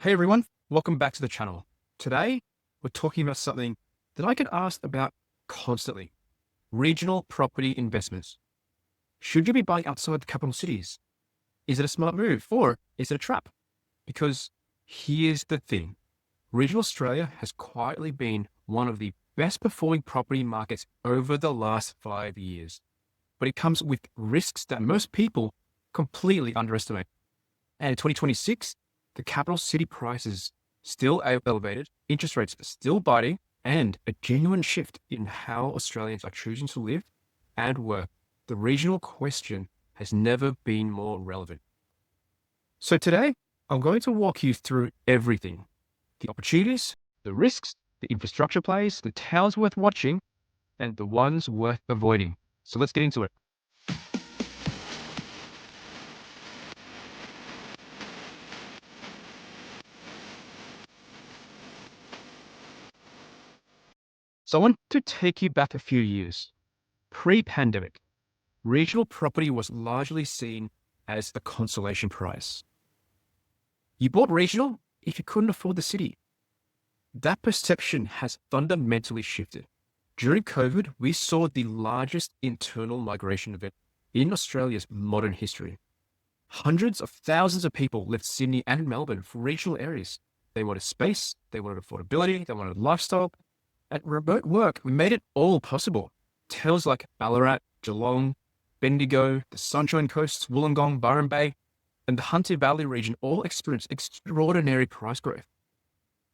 Hey everyone, welcome back to the channel. Today, we're talking about something that I get asked about constantly. Regional property investments. Should you be buying outside the capital cities? Is it a smart move or is it a trap? Because here's the thing. Regional Australia has quietly been one of the best performing property markets over the last 5 years. But it comes with risks that most people completely underestimate. And in 2026, the capital city prices still elevated, interest rates still biting, and a genuine shift in how Australians are choosing to live and work. The regional question has never been more relevant. So today, I'm going to walk you through everything: the opportunities, the risks, the infrastructure plays, the towns worth watching, and the ones worth avoiding. So let's get into it. So I want to take you back a few years. Pre-pandemic, regional property was largely seen as a consolation prize. You bought regional if you couldn't afford the city. That perception has fundamentally shifted. During COVID, we saw the largest internal migration event in Australia's modern history. Hundreds of thousands of people left Sydney and Melbourne for regional areas. They wanted space, they wanted affordability, they wanted lifestyle. At remote work, we made it all possible. Towns like Ballarat, Geelong, Bendigo, the Sunshine Coast, Wollongong, Byron Bay, and the Hunter Valley region all experienced extraordinary price growth.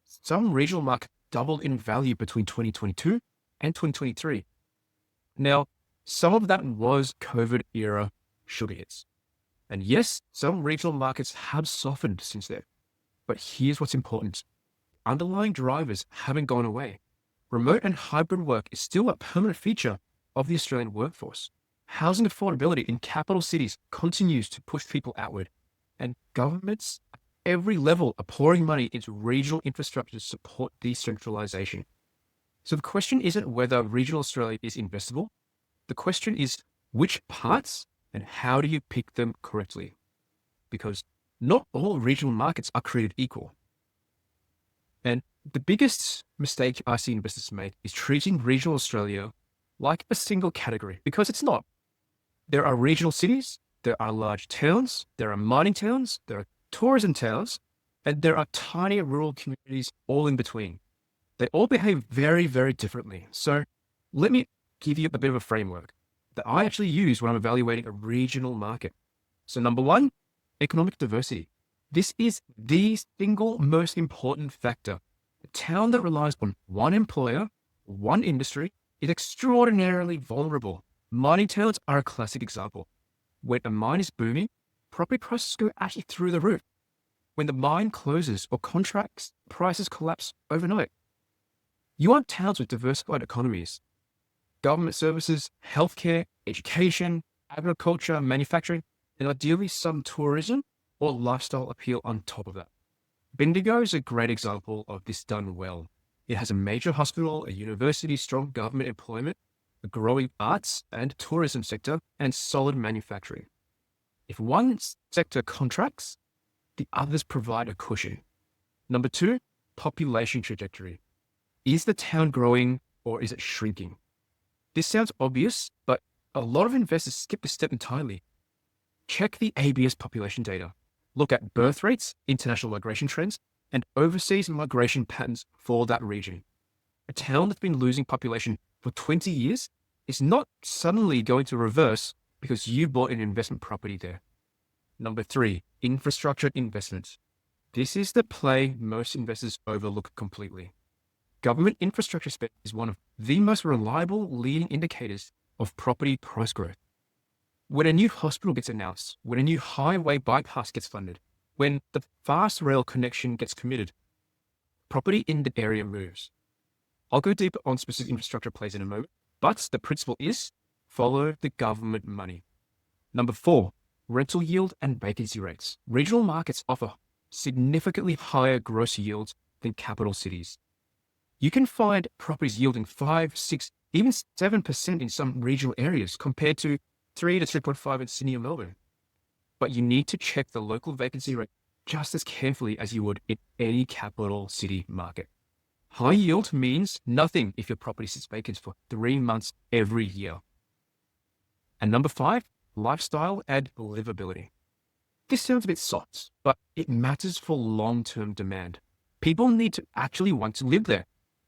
Some regional markets doubled in value between 2022 and 2023. Now, some of that was COVID era sugar hits. And yes, some regional markets have softened since then. But here's what's important. Underlying drivers haven't gone away. Remote and hybrid work is still a permanent feature of the Australian workforce. Housing affordability in capital cities continues to push people outward, and governments at every level are pouring money into regional infrastructure to support decentralization. So the question isn't whether regional Australia is investable. The question is which parts and how do you pick them correctly? Because not all regional markets are created equal. And the biggest mistake I see investors make is treating regional Australia like a single category, because it's not. There are regional cities, there are large towns, there are mining towns, there are tourism towns, and there are tiny rural communities all in between. They all behave very, very differently. So let me give you a bit of a framework that I actually use when I'm evaluating a regional market. So number one, economic diversity. This is the single most important factor. A town that relies on one employer, one industry, is extraordinarily vulnerable. Mining towns are a classic example. When a mine is booming, property prices go actually through the roof. When the mine closes or contracts, prices collapse overnight. You want towns with diversified economies. Government services, healthcare, education, agriculture, manufacturing, and ideally some tourism or lifestyle appeal on top of that. Bendigo is a great example of this done well. It has a major hospital, a university, strong government employment, a growing arts and tourism sector, and solid manufacturing. If one sector contracts, the others provide a cushion. Number two, population trajectory. Is the town growing or is it shrinking? This sounds obvious, but a lot of investors skip this step entirely. Check the ABS population data. Look at birth rates, international migration trends, and overseas migration patterns for that region. A town that's been losing population for 20 years is not suddenly going to reverse because you bought an investment property there. Number three, infrastructure investments. This is the play most investors overlook completely. Government infrastructure spend is one of the most reliable leading indicators of property price growth. When a new hospital gets announced, when a new highway bypass gets funded, when the fast rail connection gets committed, property in the area moves. I'll go deeper on specific infrastructure plays in a moment, but the principle is follow the government money. Number four, rental yield and vacancy rates. Regional markets offer significantly higher gross yields than capital cities. You can find properties yielding 5, 6, even 7% in some regional areas compared to 3 to 3.5 in Sydney or Melbourne. But you need to check the local vacancy rate just as carefully as you would in any capital city market. High yield means nothing if your property sits vacant for 3 months every year. And number 5, lifestyle and livability. This sounds a bit soft, but it matters for long-term demand. People need to actually want to live there.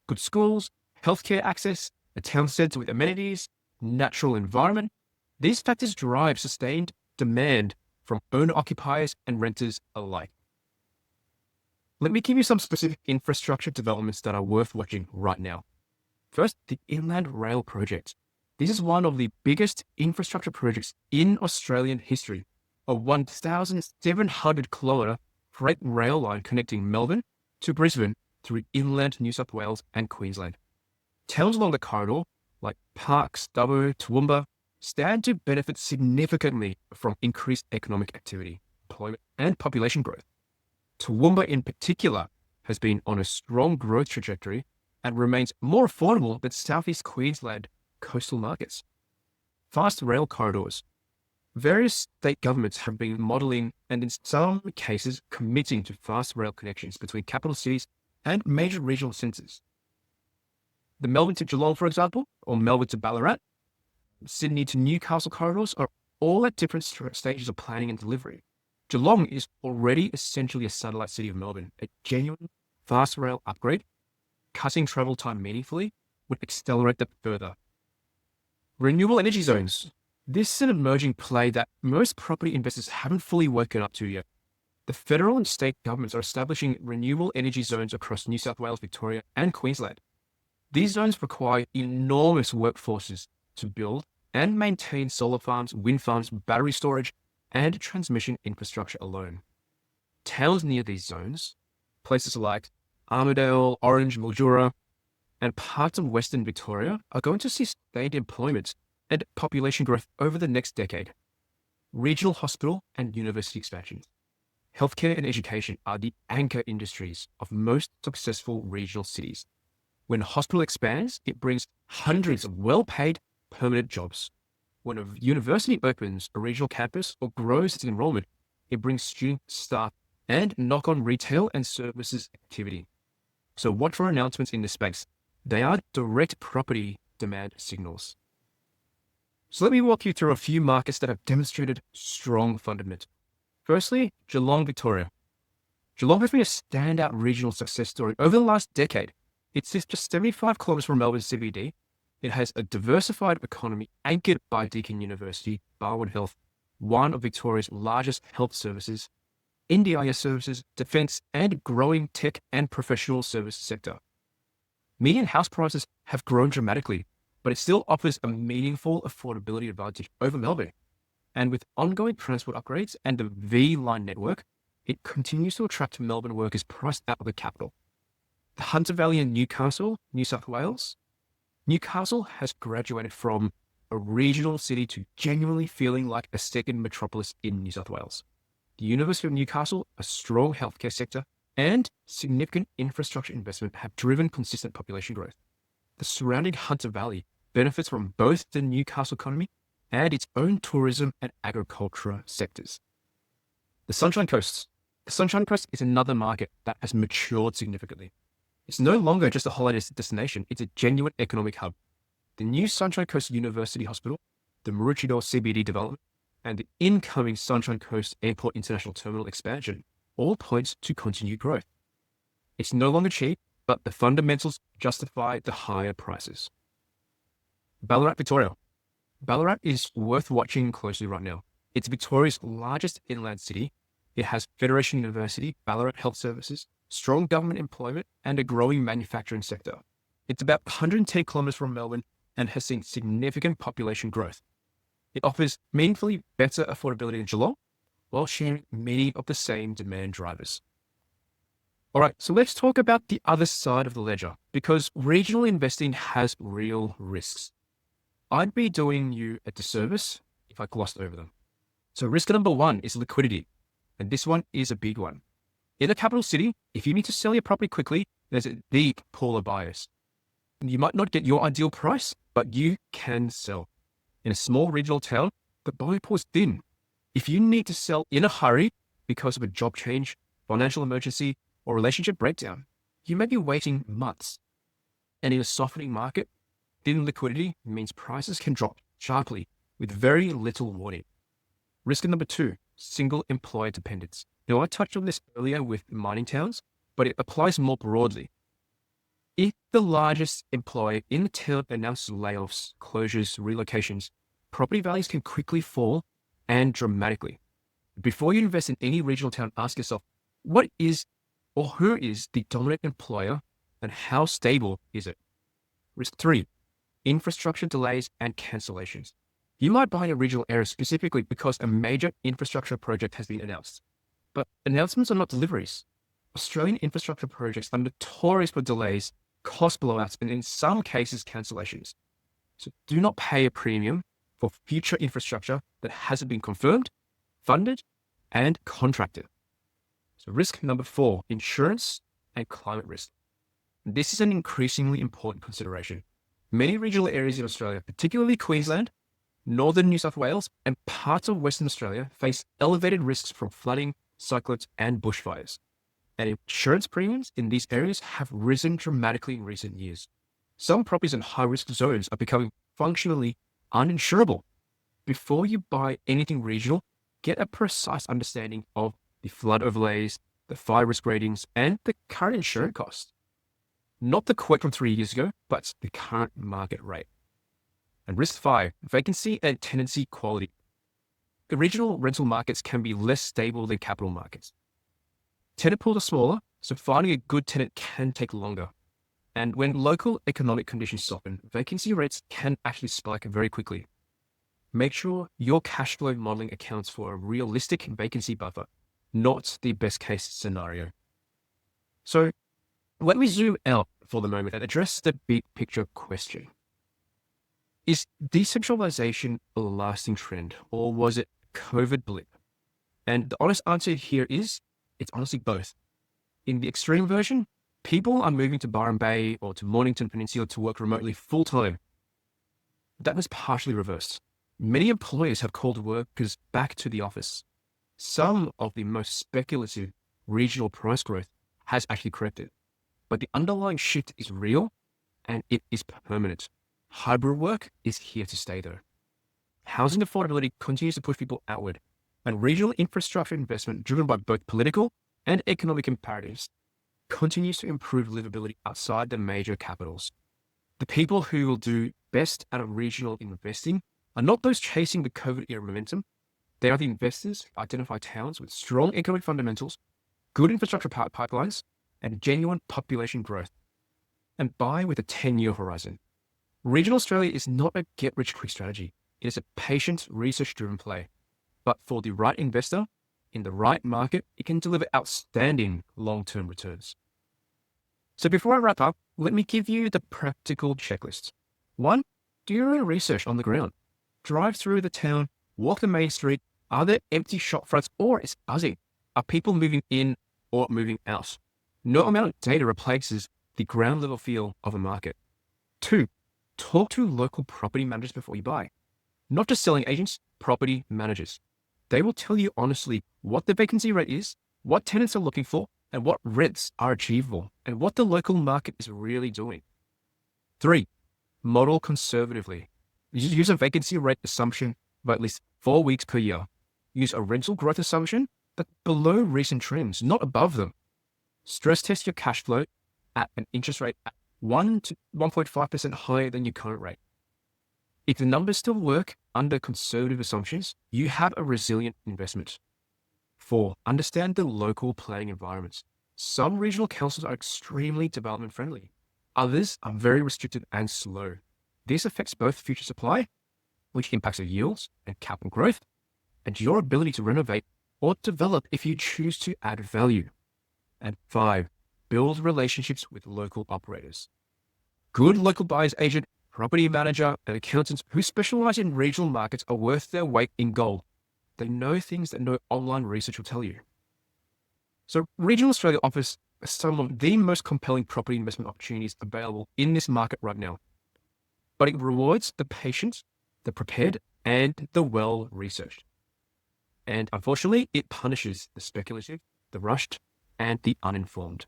Good schools, healthcare access, a town centre with amenities, natural environment. These factors drive sustained demand from owner-occupiers and renters alike. Let me give you some specific infrastructure developments that are worth watching right now. First, the Inland Rail project. This is one of the biggest infrastructure projects in Australian history. A 1,700-kilometre freight rail line connecting Melbourne to Brisbane through inland New South Wales and Queensland. Towns along the corridor, like Parkes, Dubbo, Toowoomba, stand to benefit significantly from increased economic activity, employment, and population growth. Toowoomba in particular has been on a strong growth trajectory and remains more affordable than Southeast Queensland coastal markets. Fast rail corridors. Various state governments have been modelling and in some cases committing to fast rail connections between capital cities and major regional centres. The Melbourne to Geelong, for example, or Melbourne to Ballarat, Sydney to Newcastle corridors are all at different stages of planning and delivery. Geelong is already essentially a satellite city of Melbourne. A genuine fast rail upgrade, cutting travel time meaningfully, would accelerate that further. Renewable energy zones. This is an emerging play that most property investors haven't fully woken up to yet. The federal and state governments are establishing renewable energy zones across New South Wales, Victoria, and Queensland. These zones require enormous workforces to build and maintain solar farms, wind farms, battery storage, and transmission infrastructure alone. Towns near these zones, places like Armidale, Orange, Mildura, and parts of Western Victoria, are going to see sustained employment and population growth over the next decade. Regional hospital and university expansions. Healthcare and education are the anchor industries of most successful regional cities. When a hospital expands, it brings hundreds of well-paid permanent jobs. When a university opens a regional campus or grows its enrollment, it brings student staff and knock-on retail and services activity. So watch for announcements in this space. They are direct property demand signals. So let me walk you through a few markets that have demonstrated strong fundamentals. Firstly, Geelong, Victoria. Geelong has been a standout regional success story over the last decade. It sits just 75 kilometres from Melbourne CBD. It has a diversified economy anchored by Deakin University, Barwon Health, one of Victoria's largest health services, NDIS services, defence, and growing tech and professional service sector. Median house prices have grown dramatically, but it still offers a meaningful affordability advantage over Melbourne. And with ongoing transport upgrades and the V-Line network, it continues to attract Melbourne workers priced out of the capital. The Hunter Valley in Newcastle, New South Wales. Newcastle has graduated from a regional city to genuinely feeling like a second metropolis in New South Wales. The University of Newcastle, a strong healthcare sector, and significant infrastructure investment have driven consistent population growth. The surrounding Hunter Valley benefits from both the Newcastle economy and its own tourism and agriculture sectors. The Sunshine Coast. The Sunshine Coast is another market that has matured significantly. It's no longer just a holiday destination, it's a genuine economic hub. The new Sunshine Coast University Hospital, the Maroochydore CBD development, and the incoming Sunshine Coast Airport International Terminal expansion all points to continued growth. It's no longer cheap, but the fundamentals justify the higher prices. Ballarat, Victoria. Ballarat is worth watching closely right now. It's Victoria's largest inland city. It has Federation University, Ballarat Health Services, strong government employment, and a growing manufacturing sector. It's about 110 kilometres from Melbourne and has seen significant population growth. It offers meaningfully better affordability than Geelong, while sharing many of the same demand drivers. All right, so let's talk about the other side of the ledger, because regional investing has real risks. I'd be doing you a disservice if I glossed over them. So risk number 1 is liquidity, and this one is a big one. In a capital city, if you need to sell your property quickly, there's a deep pool of buyers. You might not get your ideal price, but you can sell. In a small regional town, the buyer pool is thin. If you need to sell in a hurry because of a job change, financial emergency, or relationship breakdown, you may be waiting months. And in a softening market, thin liquidity means prices can drop sharply with very little warning. Risk number 2, single employer dependence. Now, I touched on this earlier with mining towns, but it applies more broadly. If the largest employer in the town announces layoffs, closures, relocations, property values can quickly fall and dramatically. Before you invest in any regional town, ask yourself, what is or who is the dominant employer and how stable is it? Risk 3, infrastructure delays and cancellations. You might buy in a regional area specifically because a major infrastructure project has been announced, but announcements are not deliveries. Australian infrastructure projects are notorious for delays, cost blowouts, and in some cases, cancellations. So do not pay a premium for future infrastructure that hasn't been confirmed, funded, and contracted. So risk number 4, insurance and climate risk. This is an increasingly important consideration. Many regional areas in Australia, particularly Queensland, northern New South Wales, and parts of Western Australia, face elevated risks from flooding, cyclones, and bushfires. And insurance premiums in these areas have risen dramatically in recent years. Some properties in high-risk zones are becoming functionally uninsurable. Before you buy anything regional, get a precise understanding of the flood overlays, the fire risk ratings, and the current insurance costs. Not the quote from 3 years ago, but the current market rate. And risk 5, vacancy and tenancy quality. The regional rental markets can be less stable than capital markets. Tenant pools are smaller, so finding a good tenant can take longer. And when local economic conditions soften, vacancy rates can actually spike very quickly. Make sure your cash flow modeling accounts for a realistic vacancy buffer, not the best case scenario. So let me zoom out for the moment and address the big picture question. Is decentralization a lasting trend, or was it a COVID blip? And the honest answer here is, it's honestly both. In the extreme version, people are moving to Byron Bay or to Mornington Peninsula to work remotely full-time. That was partially reversed. Many employers have called workers back to the office. Some of the most speculative regional price growth has actually corrected, but the underlying shift is real and it is permanent. Hybrid work is here to stay though. Housing affordability continues to push people outward, and regional infrastructure investment driven by both political and economic imperatives continues to improve livability outside the major capitals. The people who will do best out of regional investing are not those chasing the COVID era momentum. They are the investors who identify towns with strong economic fundamentals, good infrastructure pipelines, and genuine population growth, and buy with a 10-year horizon. Regional Australia is not a get-rich-quick strategy. It is a patient, research-driven play. But for the right investor, in the right market, it can deliver outstanding long-term returns. So before I wrap up, let me give you the practical checklist. 1, do your own research on the ground. Drive through the town, walk the main street. Are there empty shop fronts or is it buzzing? Are people moving in or moving out? No amount of data replaces the ground level feel of a market. 2, talk to local property managers before you buy. Not just selling agents, property managers. They will tell you honestly what the vacancy rate is, what tenants are looking for, and what rents are achievable, and what the local market is really doing. 3, model conservatively. Use a vacancy rate assumption of at least 4 weeks per year. Use a rental growth assumption that's below recent trends, not above them. Stress test your cash flow at an interest rate at 1 to 1.5% higher than your current rate. If the numbers still work under conservative assumptions, you have a resilient investment. 4, understand the local planning environments. Some regional councils are extremely development friendly. Others are very restricted and slow. This affects both future supply, which impacts your yields and capital growth, and your ability to renovate or develop if you choose to add value. And 5, build relationships with local operators. Good local buyer's agent, property manager, and accountants who specialize in regional markets are worth their weight in gold. They know things that no online research will tell you. So regional Australia offers some of the most compelling property investment opportunities available in this market right now. But it rewards the patient, the prepared, and the well-researched. And unfortunately, it punishes the speculative, the rushed, and the uninformed.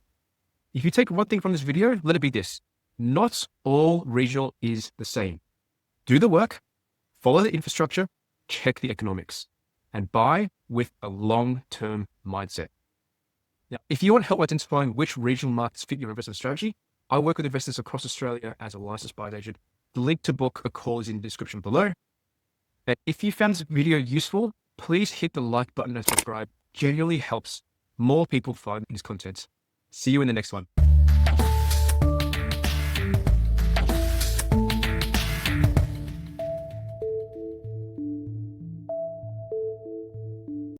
If you take one thing from this video, let it be this. Not all regional is the same. Do the work, follow the infrastructure, check the economics, and buy with a long-term mindset. Now, if you want help identifying which regional markets fit your investment strategy, I work with investors across Australia as a licensed buyer's agent. The link to book a call is in the description below. And if you found this video useful, please hit the like button and subscribe. Genuinely helps more people find this content. See you in the next one.